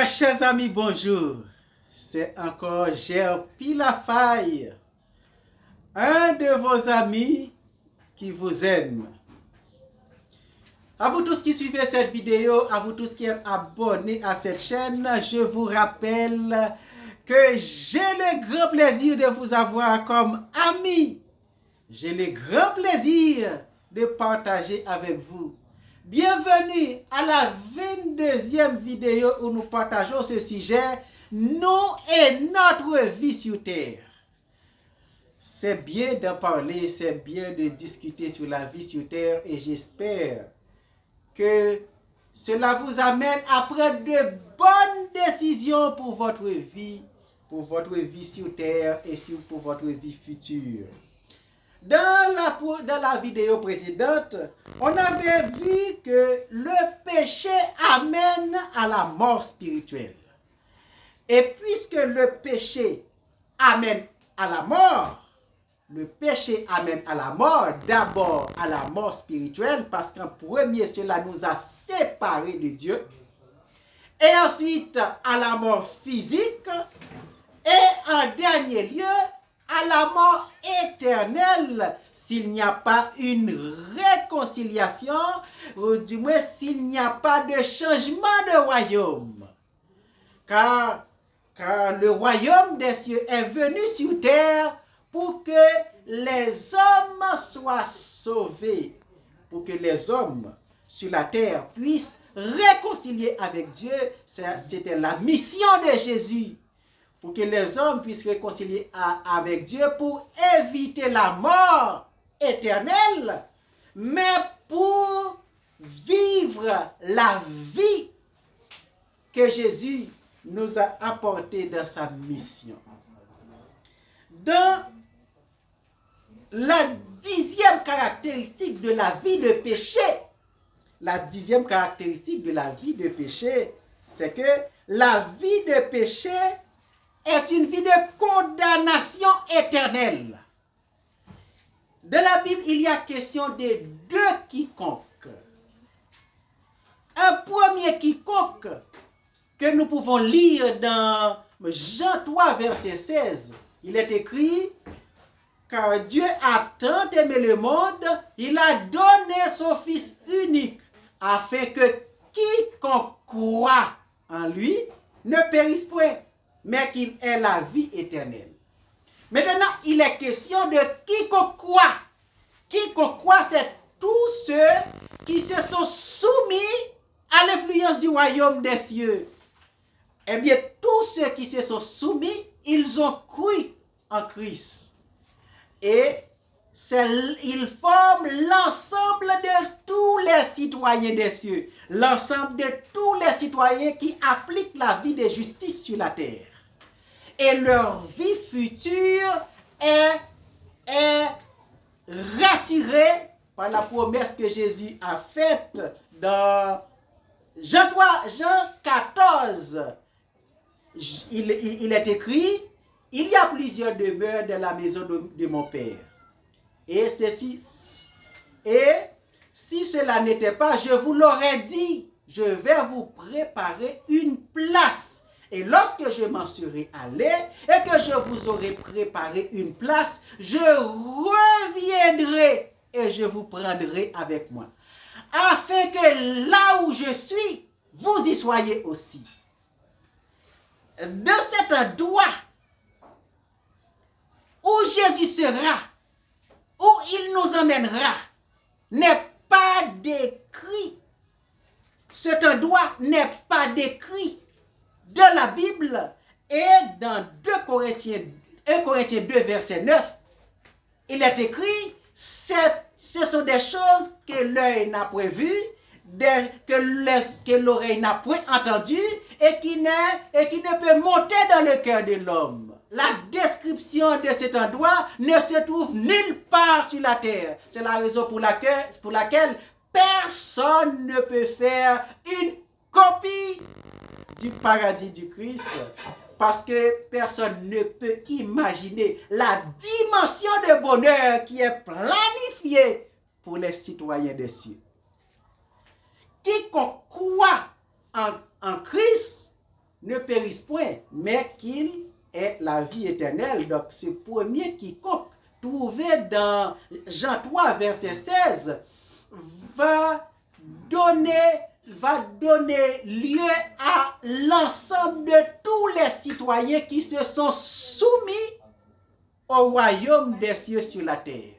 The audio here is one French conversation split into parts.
Mes chers amis, bonjour. C'est encore Gerpi Lafaille, un de vos amis qui vous aime. À vous tous qui suivez cette vidéo, à vous tous qui êtes abonnés à cette chaîne, je vous rappelle que j'ai le grand plaisir de vous avoir comme ami. J'ai le grand plaisir de partager avec vous. Bienvenue à la 22e vidéo où nous partageons ce sujet, nous et notre vie sur terre. C'est bien d'en parler, c'est bien de discuter sur la vie sur terre et j'espère que cela vous amène à prendre de bonnes décisions pour votre vie sur terre et pour votre vie future. Dans la vidéo précédente, on avait vu que le péché amène à la mort spirituelle. Et puisque le péché amène à la mort, le péché amène à la mort, d'abord à la mort spirituelle, parce qu'en premier, cela nous a séparés de Dieu, et ensuite à la mort physique, et en dernier lieu, à la mort éternelle, s'il n'y a pas une réconciliation, ou du moins s'il n'y a pas de changement de royaume. Car le royaume des cieux est venu sur terre pour que les hommes soient sauvés, pour que les hommes sur la terre puissent réconcilier avec Dieu. C'était la mission de Jésus, pour que les hommes puissent réconcilier avec Dieu, pour éviter la mort éternelle, mais pour vivre la vie que Jésus nous a apportée dans sa mission. Dans la 10e caractéristique de la vie de péché, c'est que la vie de péché est une vie de condamnation éternelle. Dans la Bible, il y a question de deux quiconques. Un premier quiconque que nous pouvons lire dans Jean 3, verset 16. Il est écrit: car Dieu a tant aimé le monde, il a donné son Fils unique, afin que quiconque croit en lui ne périsse point, mais qu'il ait la vie éternelle. Maintenant, il est question de quiconque croit. Quiconque croit, c'est tous ceux qui se sont soumis à l'influence du royaume des cieux. Eh bien, tous ceux qui se sont soumis, ils ont cru en Christ. Et ils forment l'ensemble de tous les citoyens des cieux. L'ensemble de tous les citoyens qui appliquent la vie de justice sur la terre. Et leur vie future est rassurée par la promesse que Jésus a faite dans Jean 14. Il est écrit: il y a plusieurs demeures dans la maison de mon Père. Et si cela n'était pas, je vous l'aurais dit, je vais vous préparer une place. Et lorsque je m'en serai allé et que je vous aurai préparé une place, je reviendrai et je vous prendrai avec moi, afin que là où je suis, vous y soyez aussi. Dans cet endroit où Jésus sera, où il nous emmènera, n'est pas décrit. Cet endroit n'est pas décrit dans la Bible. Et dans 1 Corinthiens 2, verset 9, il est écrit: ce sont des choses que l'œil n'a point vues, que l'oreille n'a point entendues, et qui ne peut monter dans le cœur de l'homme. La description de cet endroit ne se trouve nulle part sur la terre. C'est la raison pour laquelle personne ne peut faire une copie du paradis du Christ, parce que personne ne peut imaginer la dimension de bonheur qui est planifiée pour les citoyens des cieux. Quiconque croit en Christ ne périsse point, mais qu'il ait la vie éternelle. Donc, ce premier quiconque, trouvé dans Jean 3, verset 16, va donner lieu à l'ensemble de tous les citoyens qui se sont soumis au royaume des cieux sur la terre.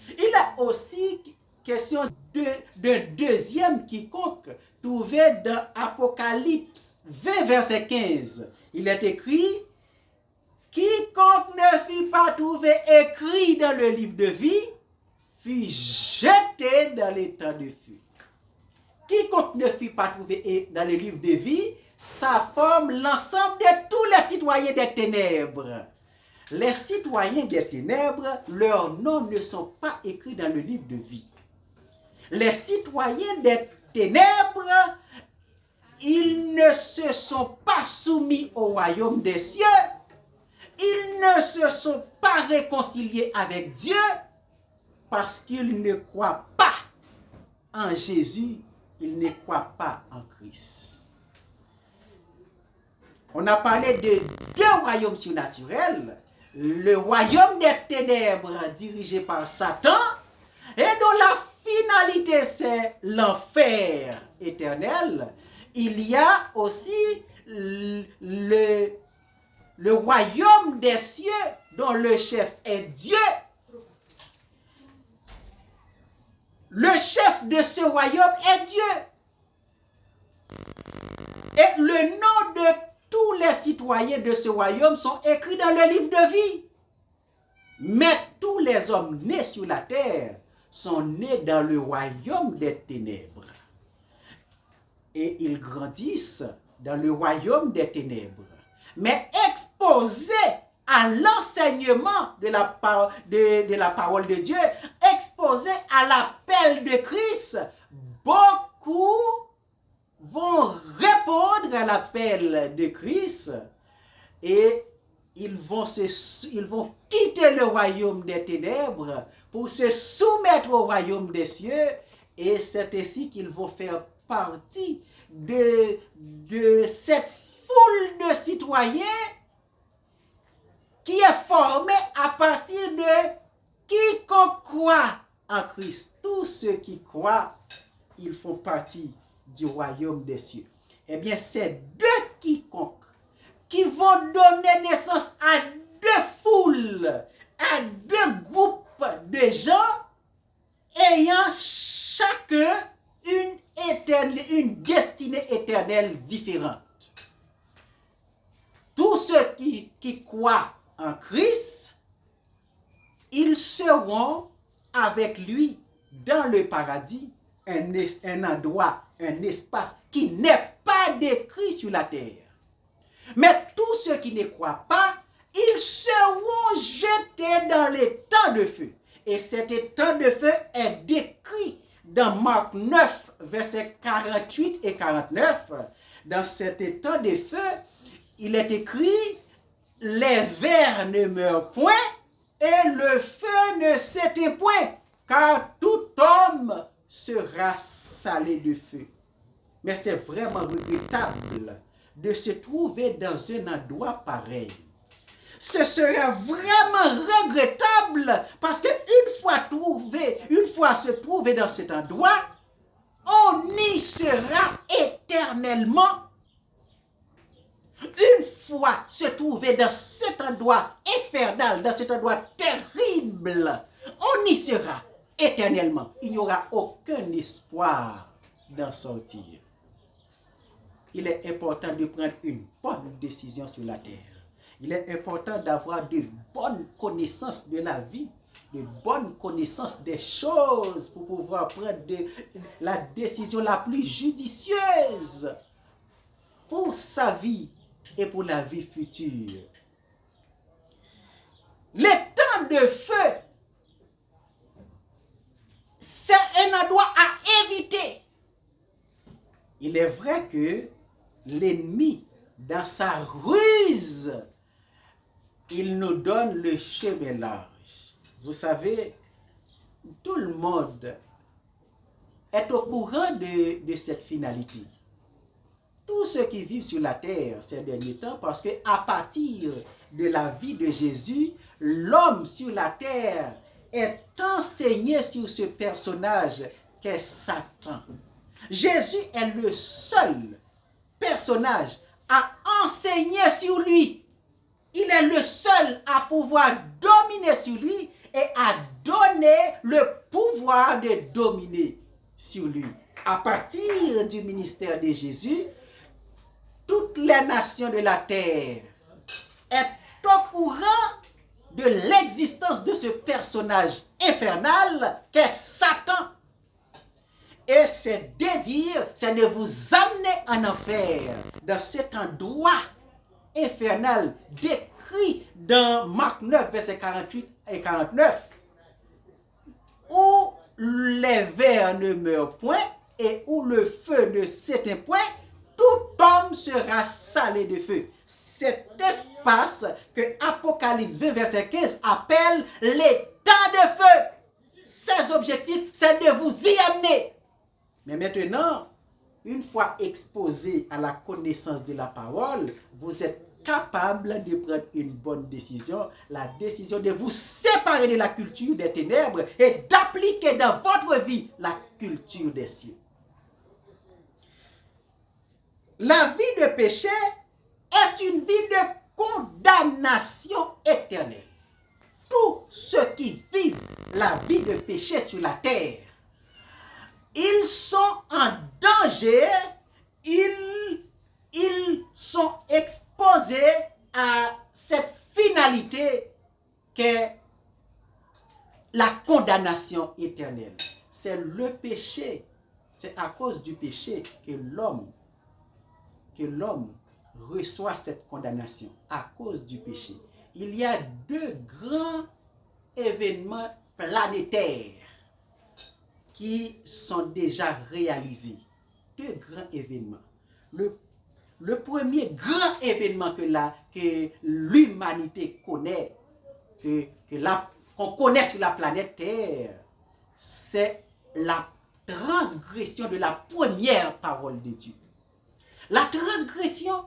Il est aussi question d'un deuxième quiconque trouvé dans Apocalypse 20, verset 15. Il est écrit: quiconque ne fut pas trouvé écrit dans le livre de vie fut jeté dans les temps de feu. Quiconque ne fut pas trouvé dans le livre de vie, ça forme l'ensemble de tous les citoyens des ténèbres. Les citoyens des ténèbres, leurs noms ne sont pas écrits dans le livre de vie. Les citoyens des ténèbres, ils ne se sont pas soumis au royaume des cieux. Ils ne se sont pas réconciliés avec Dieu parce qu'ils ne croient pas en Jésus, ils ne croient pas en Christ. On a parlé de deux royaumes surnaturels. Le royaume des ténèbres dirigé par Satan et dont la finalité c'est l'enfer éternel. Il y a aussi le royaume des cieux dont le chef est Dieu. Le chef de ce royaume est Dieu. Et le nom de tous les citoyens de ce royaume sont écrits dans le livre de vie. Mais tous les hommes nés sur la terre sont nés dans le royaume des ténèbres. Et ils grandissent dans le royaume des ténèbres. Mais exposés à l'enseignement de la parole de Dieu, exposés à l'appel de Christ, beaucoup vont répondre à l'appel de Christ et ils vont quitter le royaume des ténèbres pour se soumettre au royaume des cieux, et c'est ainsi qu'ils vont faire partie de cette foule de citoyens qui est formée à partir de quiconque croit en Christ. Tous ceux qui croient, ils font partie du royaume des cieux. Eh bien, c'est deux quiconques qui vont donner naissance à deux foules, à deux groupes de gens ayant chacun une destinée éternelle différente. Tous ceux qui croient en Christ, ils seront avec lui dans le paradis, un endroit, un espace qui n'est pas décrit sur la terre. Mais tous ceux qui ne croient pas, ils seront jetés dans les temps de feu. Et cet temps de feu est décrit dans Marc 9, versets 48 et 49. Dans cet temps de feu, il est écrit: les vers ne meurent point et le feu ne s'éteint point, car tout homme sera salé de feu. Mais c'est vraiment regrettable de se trouver dans un endroit pareil. Ce serait vraiment regrettable parce que une fois se trouver dans cet endroit, on y sera éternellement. Une fois se trouver dans cet endroit infernal, dans cet endroit terrible, on y sera éternellement. Il n'y aura aucun espoir d'en sortir. Il est important de prendre une bonne décision sur la terre. Il est important d'avoir de bonnes connaissances de la vie, de bonnes connaissances des choses pour pouvoir prendre la décision la plus judicieuse pour sa vie et pour la vie future. Le temps de feu, c'est un endroit à éviter. Il est vrai que l'ennemi, dans sa ruse, il nous donne le chemin large. Vous savez, tout le monde est au courant de cette finalité. tous ceux qui vivent sur la terre ces derniers temps, parce que à partir de la vie de Jésus, l'homme sur la terre est enseigné sur ce personnage qu'est Satan. Jésus est le seul personnage à enseigner sur lui. Il est le seul à pouvoir dominer sur lui et à donner le pouvoir de dominer sur lui. À partir du ministère de Jésus, toutes les nations de la terre sont au courant de l'existence de ce personnage infernal qu'est Satan. Et ses désirs, c'est de vous amener en enfer, dans cet endroit infernal décrit dans Marc 9, versets 48 et 49, où les vers ne meurent point et où le feu ne s'éteint point, tout homme sera salé de feu. Cet espace que Apocalypse 20, verset 15 appelle l'état de feu. Ses objectifs, c'est de vous y amener. Mais maintenant, une fois exposé à la connaissance de la parole, vous êtes capable de prendre une bonne décision, la décision de vous séparer de la culture des ténèbres et d'appliquer dans votre vie la culture des cieux. La vie de péché est une vie de condamnation éternelle. Tous ceux qui vivent la vie de péché sur la terre, ils sont en danger, ils sont exposés à cette finalité qu'est la condamnation éternelle. C'est le péché, c'est à cause du péché que l'homme reçoit cette condamnation, à cause du péché. Il y a deux grands événements planétaires qui sont déjà réalisés. Deux grands événements. Le premier grand événement que l'humanité connaît, qu'on connaît sur la planète Terre, c'est la transgression de la première parole de Dieu. La transgression,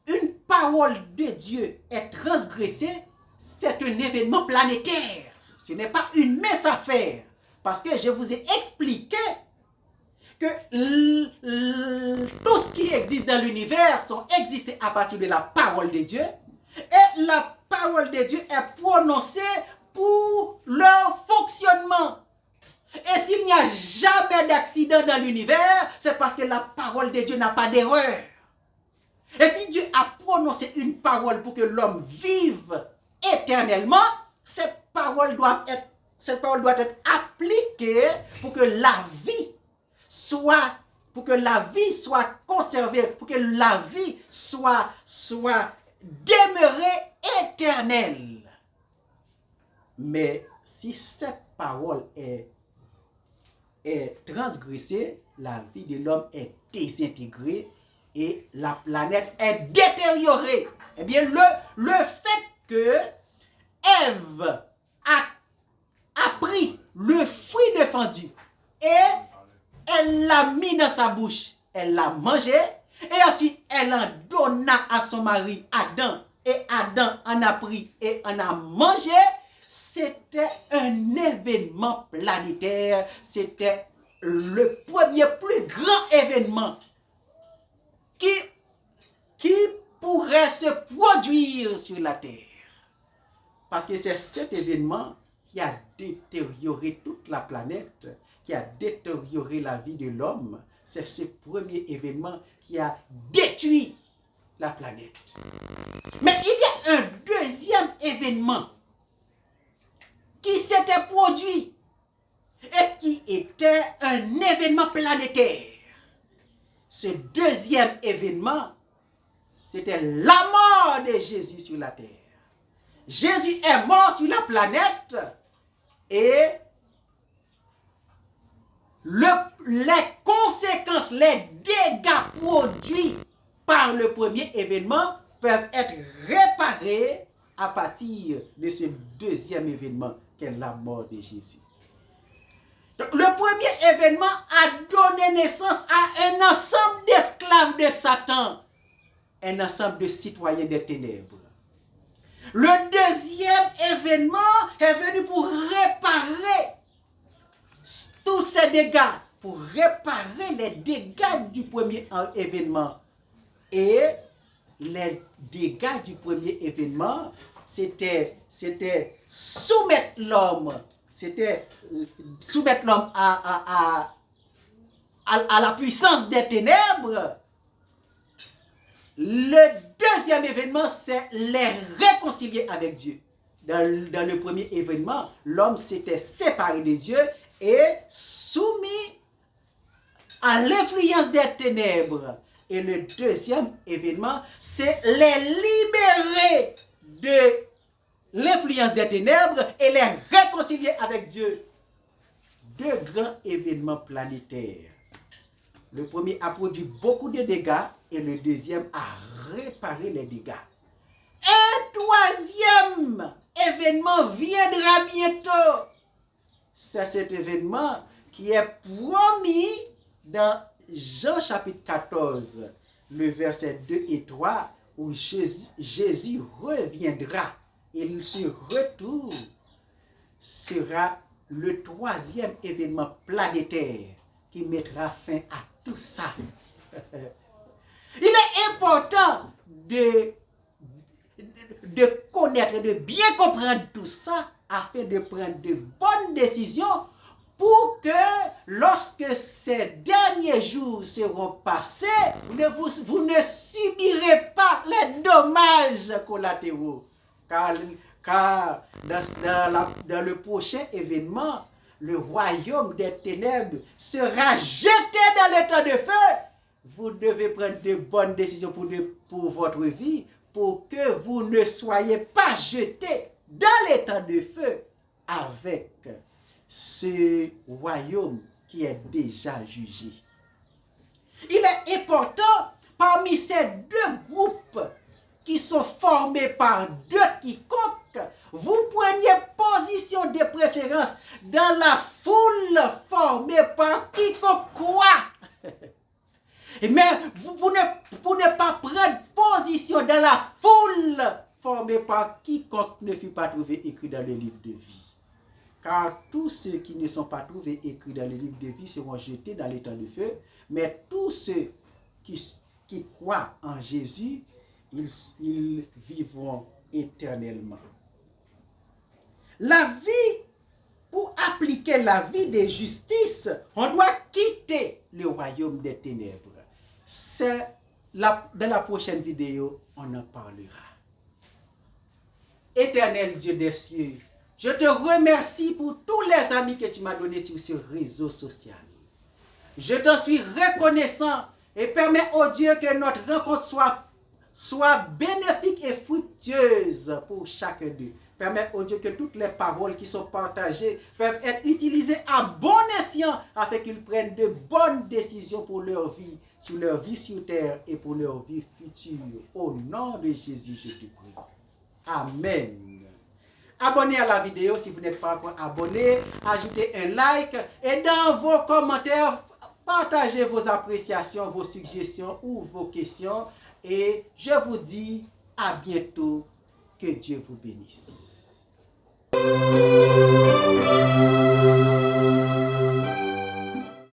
une parole de Dieu est transgressée, c'est un événement planétaire. Ce n'est pas une mince affaire. Parce que je vous ai expliqué que tout ce qui existe dans l'univers sont existés à partir de la parole de Dieu. Et la parole de Dieu est prononcée pour leur fonctionnement. Et s'il n'y a jamais d'accident dans l'univers, c'est parce que la parole de Dieu n'a pas d'erreur. Et si Dieu a prononcé une parole pour que l'homme vive éternellement, cette parole doit être appliquée pour que la vie soit conservée, pour que la vie soit demeurée éternelle. Mais si cette parole est transgressée, la vie de l'homme est désintégrée et la planète est détériorée. Eh bien, le fait que Ève a pris le fruit défendu et elle l'a mis dans sa bouche, elle l'a mangé et ensuite elle en donna à son mari Adam et Adam en a pris et en a mangé. C'était un événement planétaire, c'était le premier plus grand événement qui pourrait se produire sur la terre. Parce que c'est cet événement qui a détérioré toute la planète, qui a détérioré la vie de l'homme. C'est ce premier événement qui a détruit la planète. Mais il y a un deuxième événement qui s'était produit et qui était un événement planétaire. Ce deuxième événement, c'était la mort de Jésus sur la terre. Jésus est mort sur la planète et les conséquences, les dégâts produits par le premier événement peuvent être réparés à partir de ce deuxième événement qu'est la mort de Jésus. Donc, le premier événement a donné naissance à un ensemble d'esclaves de Satan, un ensemble de citoyens des ténèbres. Le deuxième événement est venu pour réparer tous ces dégâts, pour réparer les dégâts du premier événement. Et les dégâts du premier événement, c'était soumettre l'homme, à la puissance des ténèbres. Le deuxième événement, c'est les réconcilier avec Dieu. Dans le premier événement, l'homme s'était séparé de Dieu et soumis à l'influence des ténèbres. Et le deuxième événement, c'est les libérer de l'influence des ténèbres et les réconcilier avec Dieu. Deux grands événements planétaires. Le premier a produit beaucoup de dégâts et le deuxième a réparé les dégâts. Un troisième événement viendra bientôt. C'est cet événement qui est promis dans Jean chapitre 14, le verset 2 et 3, où Jésus reviendra. Et ce retour sera le troisième événement planétaire qui mettra fin à tout ça. Il est important de connaître, de bien comprendre tout ça afin de prendre de bonnes décisions pour que lorsque ces derniers jours seront passés, vous ne subirez pas les dommages collatéraux. Car dans le prochain événement, le royaume des ténèbres sera jeté dans l'étang de feu. Vous devez prendre de bonnes décisions pour votre vie, pour que vous ne soyez pas jetés dans l'étang de feu avec ce royaume qui est déjà jugé. Il est important, parmi ces deux groupes qui sont formés par deux quiconques, vous preniez position de préférence dans la foule formée par quiconque croit. Mais vous ne pas prendre position dans la foule formée par quiconque ne fut pas trouvé écrit dans le livre de vie. Car tous ceux qui ne sont pas trouvés écrits dans le livre de vie seront jetés dans l'étang de feu, mais tous ceux qui croient en Jésus, ils vivront éternellement. La vie, pour appliquer la vie de justice, on doit quitter le royaume des ténèbres. Dans la prochaine vidéo, on en parlera. Éternel Dieu des cieux, je te remercie pour tous les amis que tu m'as donnés sur ce réseau social. Je t'en suis reconnaissant et permets, oh Dieu, que notre rencontre soit bénéfique et fructueuse pour chacun d'eux. Permets, oh Dieu, que toutes les paroles qui sont partagées peuvent être utilisées à bon escient afin qu'ils prennent de bonnes décisions pour leur vie sur terre et pour leur vie future. Au nom de Jésus, je te prie. Amen. Abonnez à la vidéo si vous n'êtes pas encore abonné. Ajoutez un like et dans vos commentaires, partagez vos appréciations, vos suggestions ou vos questions. Et je vous dis à bientôt. Que Dieu vous bénisse.